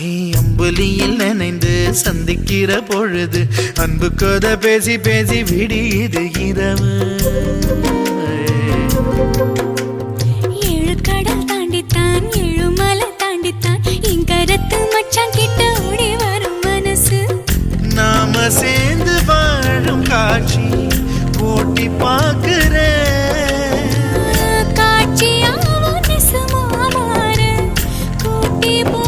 அம்புலியில் நினைந்து சந்திக்கிற பொழுது அன்பு கதை பேசி பேசி விடியுது இரவு. ஏழு கடல் தாண்டித்தான் ஏழு மலை தாண்டித்தான் என் கருத்து மச்சான் கிட்ட ஓடி வரும் மனசு. நாம சேர்ந்து வாழும் காட்சி போட்டி பார்க்கிறேன். காட்சியாவும் நெசமா மாற கூட்டி போ